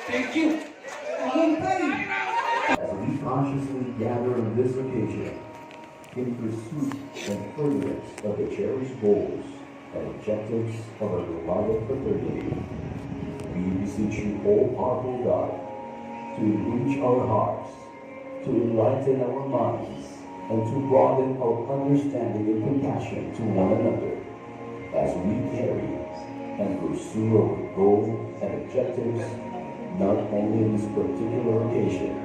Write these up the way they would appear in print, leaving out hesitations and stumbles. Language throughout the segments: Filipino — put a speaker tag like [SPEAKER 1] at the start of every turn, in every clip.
[SPEAKER 1] Thank you.
[SPEAKER 2] As we consciously gather on this occasion, in pursuit and furtherance of the cherished goals and objectives of our beloved fraternity, we beseech you, all-powerful God, to enrich our hearts, to enlighten our minds, and to broaden our understanding and compassion to one another, as we carry and pursue our goals and objectives, not only in this particular occasion,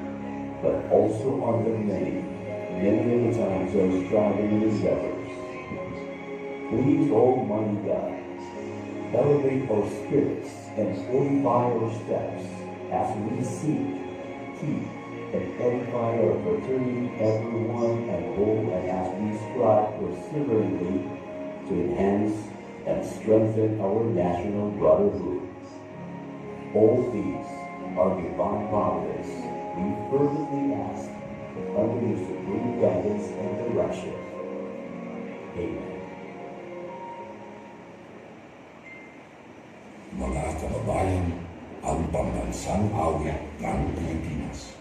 [SPEAKER 2] but also on the many of the times of striving and endeavors. Please, Almighty God, elevate our spirits and fortify our steps as we seek, keep, and edify our fraternity, everyone and whole, and as we strive perseveringly to enhance and strengthen our national brotherhood. All these are divine providence. We fervently ask under your supreme guidance and direction. Amen.
[SPEAKER 3] Mga kababayan, ang pambansang awit ng Pilipinas.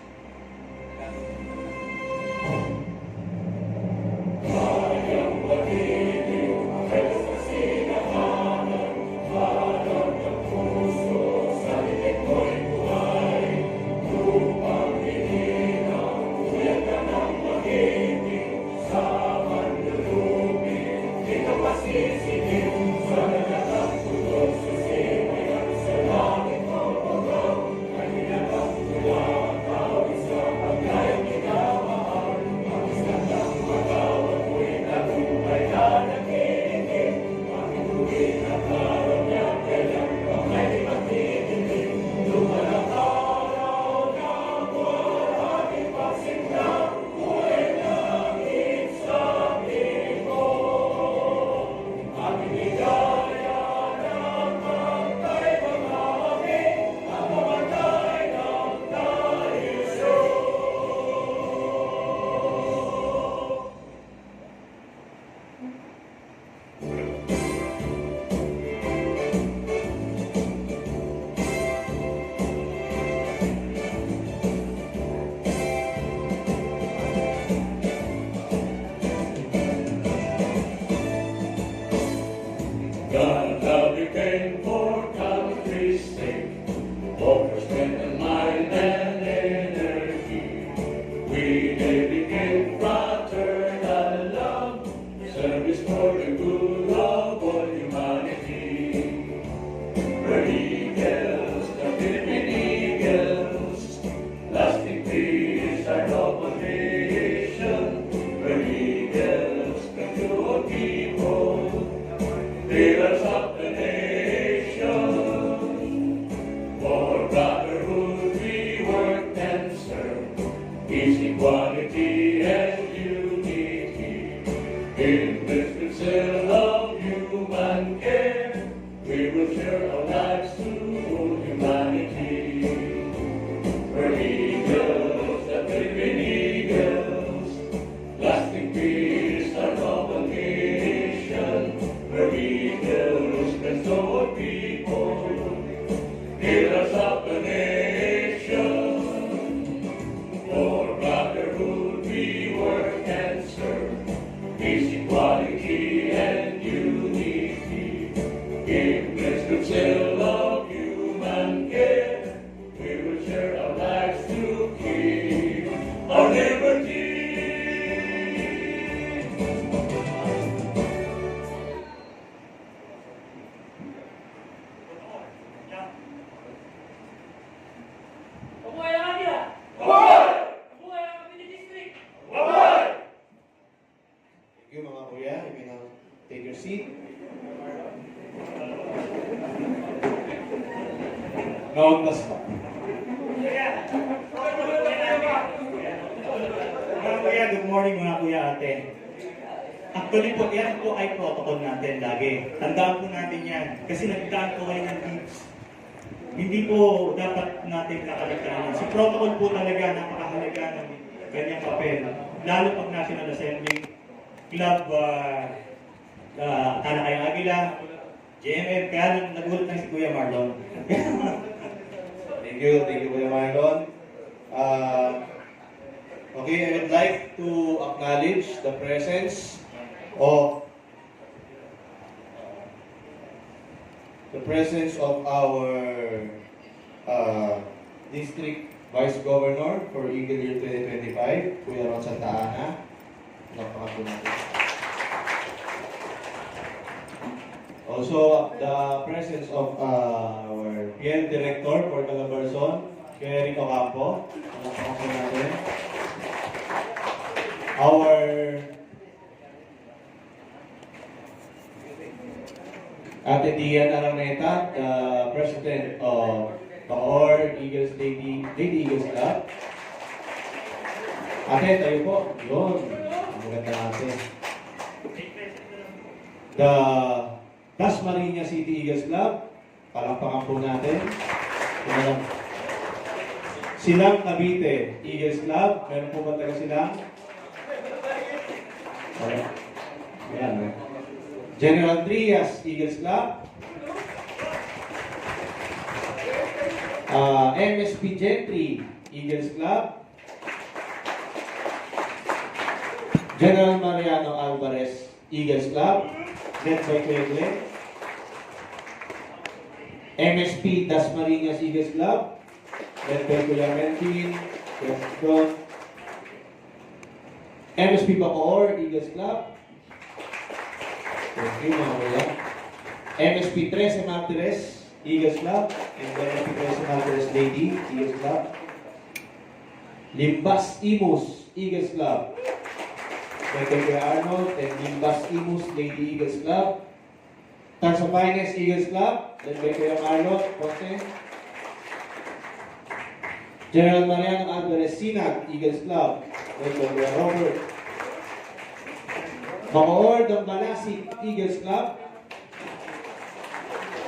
[SPEAKER 4] God love became for country's sake, for strength and mind and energy. We became fraternal love, service for the good of all humanity. We're eagles, the Philippine eagles, lasting peace our noble nation. We're eagles, the true people. Leaders of the nation, for brotherhood we work and serve, peace, equality, and unity. In this sincere of human care, we will share our lives to humanity. We're eagles, the Philippine eagles, lasting peace, our noble nation. We're eagles, and so are people, healers of the nation. For brotherhood we work and serve, peace, equality, and unity. In this good seal of human care, we will share our lives to keep our liberty.
[SPEAKER 1] Mabuhay ang Agila!
[SPEAKER 4] Mabuhay!
[SPEAKER 1] Mabuhay ang Cavite District!
[SPEAKER 4] Mabuhay!
[SPEAKER 5] Thank you mga kuya. You may now take your seat. Naundas pa.
[SPEAKER 6] Mga kuya, good morning mga kuya ate. Actually po, yan po ay protocol natin lagi. Tandaan po natin yan. Kasi nagdaan po kayo ng tips. Hindi po dapat natin kakalimutan. Si protocol po talaga, napakahalaga ng ganyang papel. Lalo pag National Assembly, Club, Talakayang Agila, JMF, kaya nagulat na si Kuya Marlon.
[SPEAKER 5] Thank you, Kuya Marlon. Okay, I would like to acknowledge the presence of our District Vice Governor for Eagle Year 2025, Kuya Ron Santa Ana. Napakapo natin. Also, the presence of our PL Director for Calabarzon, Kuya Rico Campo. Napakapo natin. Our Ate Dian Araneta, the President of Bacoor Eagles Lady Eagles Club. Ate, tayo po. Yun. Ang maganda natin. The Dasmariñas City Eagles Club. Palampakan po natin. Silang Cavite Eagles Club. Meron po ba taga silang? Ayan. General Trias Eagles Club. MSP Gentry Eagles Club. General Mariano Alvarez Eagles Club. Led by Kuya Glenn. MSP Dasmariñas Eagles Club. Led by Kuya Melvin. Kuya John. MSP Bacoor Eagles Club. Thank you, mga kuya. MSP 13 Martires Eagles Club. And MSP 13 Martires Lady Eagles Club. Limbas Imus Eagles Club. Thank you, Kuya Arnold. And Limbas Imus Lady Eagles Club. Tansa Finest Eagles Club. Led by Kuya Marlon Ponce. General Mariano Alvarez Sinag Eagles Club. Led by Kuya Robert. Bacoor Dambalasik Eagles Club.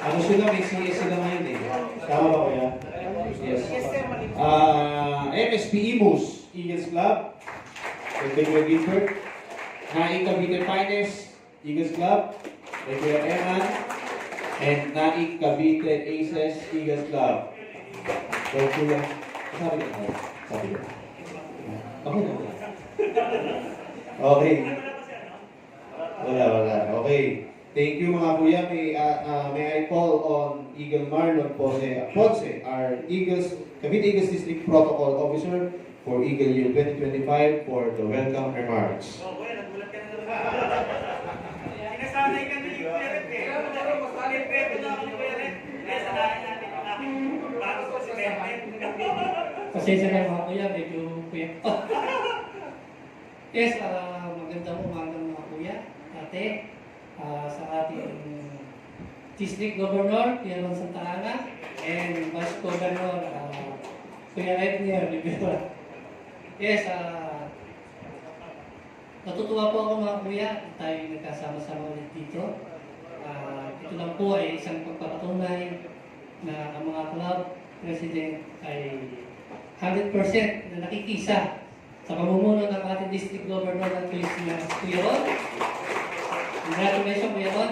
[SPEAKER 5] Ano sila? May CS sila ngayon eh. Tama ba kuya? Yes. MSP Imus Eagles Club. Led by Kuya Gilbert. Naik Cavite Finest Eagles Club. Led by Kuya Eman. And Naik Cavite Aces Eagles Club. Thank you. Sabi ko. Okay na. Okay. Wala. Okay. Thank you mga kuya. May I call on Eagle Marlon Ponce, our Cavite Eagles District Protocol Officer for Eagle Year 2025 for the welcome remarks.
[SPEAKER 6] Oh, kuya, nagulat ka na naman. Sinasanay ka na yung Kuya Red eh. Nagpepe na ako ni Kuya Red. Kaya sanayin natin yung aking bago ko si Pepe.
[SPEAKER 7] Pasensya na mga kuya, medyo kuya. Yes, magandang umaga mga kuya, ate, sa ating District Governor, Kuya Ron Santa Ana, and Vice Governor, Kuya Edner Rivera. Yes, natutuwa po ako mga kuya, tayo nagkasama-sama ulit dito. Ito lang po ay isang pagpapatunay na ang mga club president ay 100% na nakikisa sa pamumuno ng ating District Governor ng Pilipinas, Kuya Ron. Congratulations, Kuya Ron.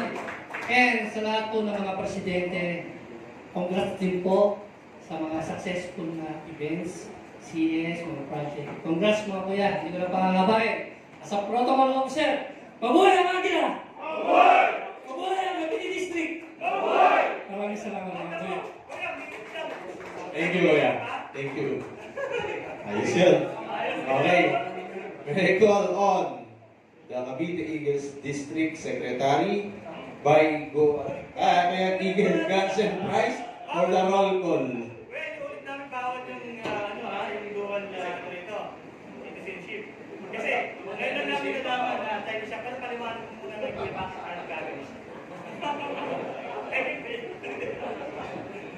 [SPEAKER 7] And sa lahat po ng mga presidente, congrats din po sa mga successful na events, CS, mga project. Congrats mga kuya, hindi ko na pangangabain. As a protocol officer, mabuhay ang Agila!
[SPEAKER 4] Mabuhay!
[SPEAKER 7] Mabuhay ang Cavite District!
[SPEAKER 4] Mabuhay!
[SPEAKER 7] Maraming salamat mga kuya.
[SPEAKER 5] Thank you, kuya. Thank you. Ayos yun. Okay. May call on the Cavite Eagles District Secretary by Kuya Eagle Guns and Prize for the roll call.
[SPEAKER 6] Well, ulit namin bawat yung dual rito, citizenship. Kasi, ngayon lang namin nalaman na tayo siya, pero paliwanag mo muna ng iba sa parang gagawin.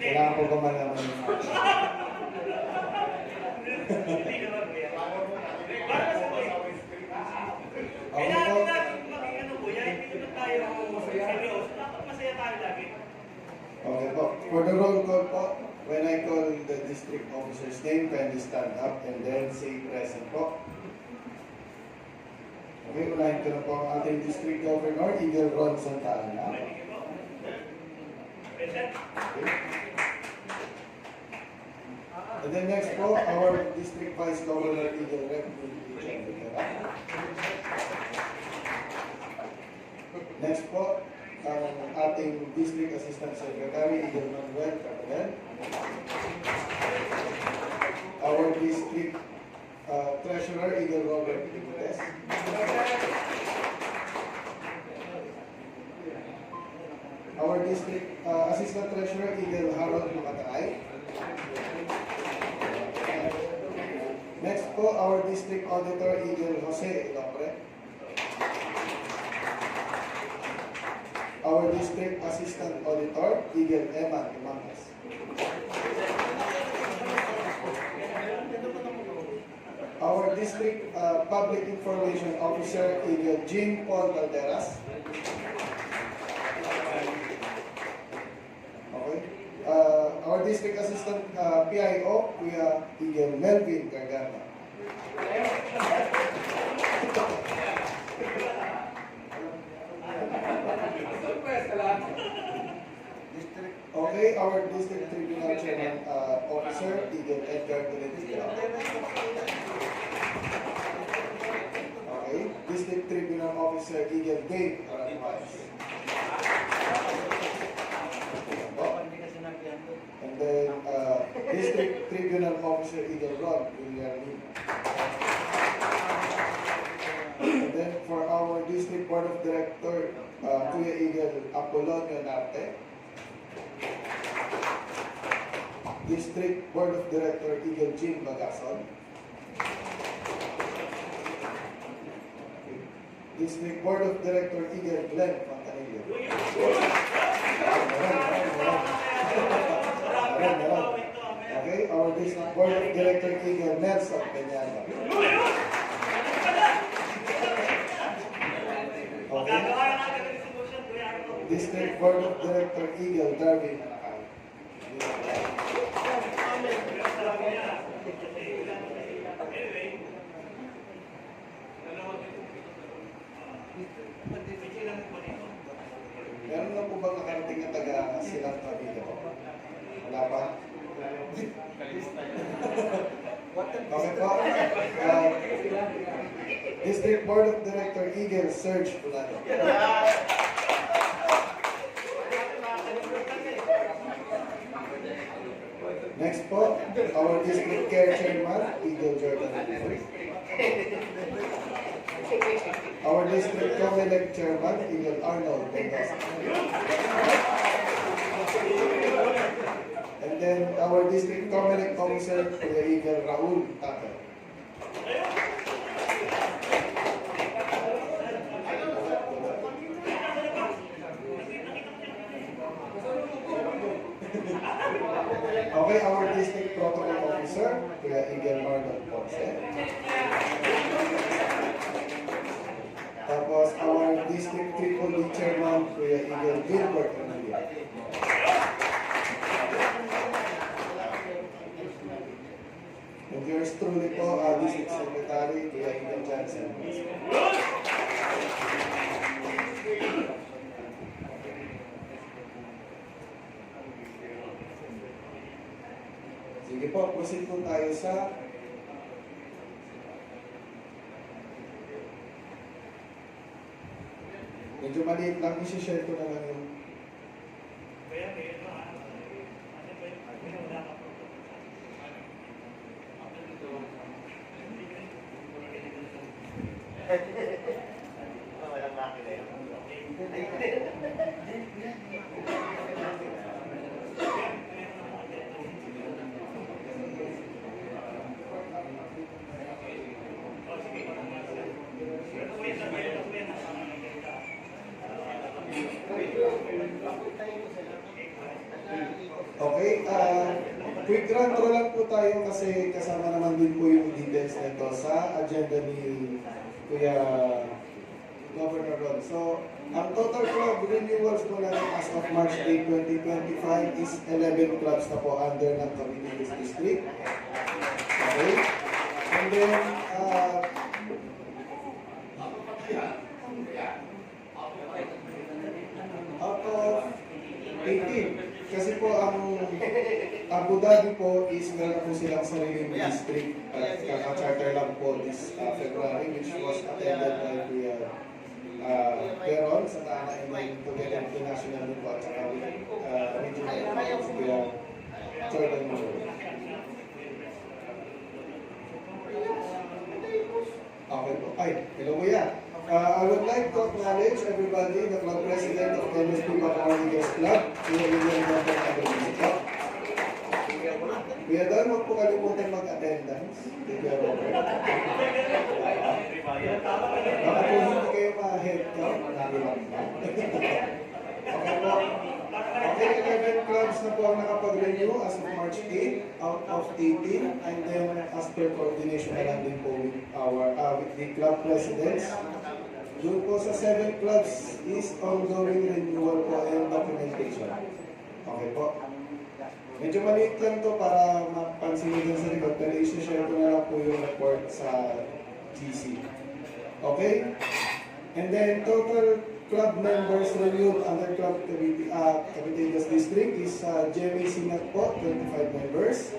[SPEAKER 5] Kailangan ko ba malaman?
[SPEAKER 6] Hindi naman, kuya. Para sa kuya. Kailangan natin maging ano, kuya, hindi naman tayo seryoso. Dapat masaya tayo lagi.
[SPEAKER 8] Okay po. For the roll call po, when I call the district officer's name, kindly stand up and then say present po. Okay, unahin ko na po ang ating district governor, Eagle Ron Santa Ana.
[SPEAKER 6] Present.
[SPEAKER 8] Okay. And then next po, our District Vice Governor, Eagle Rep. Next po, ang ating District Assistant Secretary, Eagle Manuel Capelen. Our District Treasurer, Eagle Robert Pimenez. Our District Assistant Treasurer, Eagle Harold Makatay. Next po, our District Auditor, Eagle Jose Ilopre. Our District Assistant Auditor, Eagle Emma Imangas. Our District Public Information Officer, Eagle Jean Paul Valderas. Okay. Our District Assistant PIO, Kuya Eagle Melvin Garganta. Okay, our District Tribunal Chairman Officer, Eagle Edgar Valenzuela. Okay, District Tribunal Officer, Eagle Dave Aranjuez. And then, District Tribunal Officer, Eagle Ron Villarmin. And then, for our District Board of Director, Kuya Eagle Apolonio Narte. District Board of Director, Eagle Jim Bagason. District Board of Director, Eagle Glenn Fontanillo. Okay, our District Board of Director, Eagle Nelson Peñana. Okay. District Board of Director, Eagle Darwin Manakay. Meron na po bang nakarating na taga silang Cavite po? Wala pa? Okay po. District Board of Director, Eagle Serge Fulano. Next po, our District Care Chairman, Eagle Jordan. Our District Comelec Chairman, Eagle Arnold Mendoza. And then our District Comelec Officer, Kuya Eagle Raul Tato. Okay, our District Protocol Officer, Kuya Eagle Arnold Ponce. Tapos our District Triple D Chairman, Kuya Eagle Gilbert Emilio. And yours truly po, District Secretary, Kuya Eagle Johnson. Sige po, proceed po tayo sa medyo maliit lang, isi-share ko na lang yung okay, quick run through lang po tayo kasi kasama naman din po yung details nito sa agenda ni Kuya Governor Ron. So, ang total club renewals po natin as of March 8, 2025 is 11 clubs na po under ng Cavite District. Okay? And then, out of 18, kasi po ang abot Abu Dhabi po is meron na po silang sariling district at kaka-charter lang po this February, which was attended by Kuya Peron sa Tana and then together with the national din po at saka regional si Kuya Jordan Muro. Okay po. Ay, hello Kuya. I would like to acknowledge everybody, the club president of MSP Bacoor Eagles Club, Kuya William Robert Agonisita. Kuya Don, huwag po kalimutan mag-attendance. Kuya Robert. Baka po hindi kayo ma-head count. Marami lang po. Okay po. Okay, 11 clubs na po ang nakapag-renew as of March 8 out of 18. And then as per coordination na lang din po with the club presidents. Doon po sa 7 clubs is ongoing renewal po and documentation. Okay po. Medyo maliit lang to para mapansin nyo sa likod, pero isi-share ko na lang po yung report sa GC. Okay? And then total club members renewed under Club Cavite District is Jemmy Sinat po, 25 members.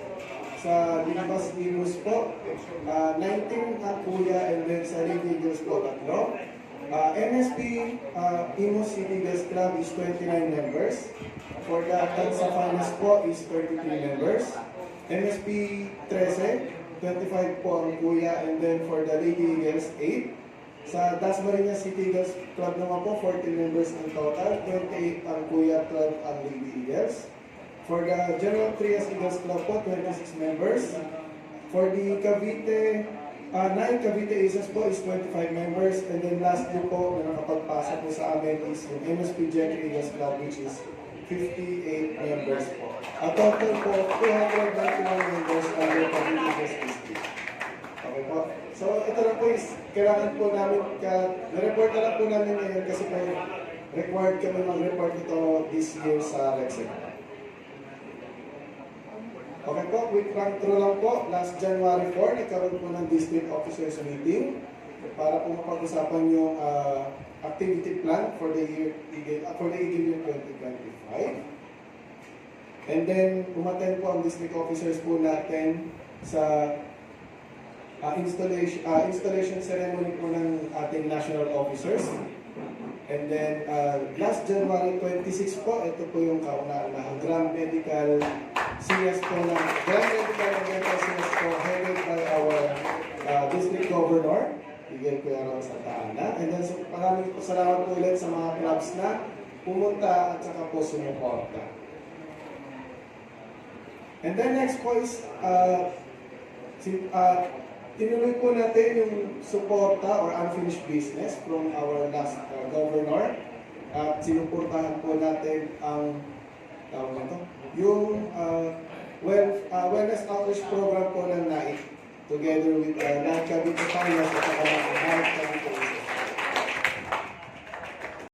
[SPEAKER 8] Sa Limbas Imus po, 19 ang Kuya, and then sa Lady Eagles po, 3. MSP Imus City Girls Club is 29 members. For the Tansa Finance po is 33 members. MSP 13, 25 po ang Kuya, and then for the Lady Eagles, 8. Sa Dasmariñas City Girls Club naman po, 14 members in total, 28 ang Kuya, 12 ang Lady Eagles. For the General Trias Eagles Club po, 26 members. For the Cavite, 9 Cavite Aces po is 25 members. And then lastly po, na nakapagpasa po sa amin is yung MSP Gentry Eagles Club, which is 58 members po. A total po, 291 members under Cavite Eagles District. Okay po. So ito na po is, kailangan po namin, na-report na lang po namin ngayon kasi po required kami mag-report ito this year sa Rexec. Okay po, quick run through lang po. Last January 4, nagkaroon po ng district officers meeting para po mapag-usapan yung activity plan for the year year 2025. And then, umattend po ang district officers po natin sa installation ceremony po ng ating national officers. And then, last January 26 po, ito po yung kauna-unahang Grand Medical CS po ng Grand Medical and Dental CS po headed by our District Governor, Miguel Cuyaron Santa Ana. And then, maraming salamat po ulit sa mga clubs na pumunta at saka po sumuporta. And then next po is, tinuloy po natin yung suporta or unfinished business from our last governor at sinuportahan po natin ang yung wellness outreach program po ng NAIC together with Cavite Finance at saka ng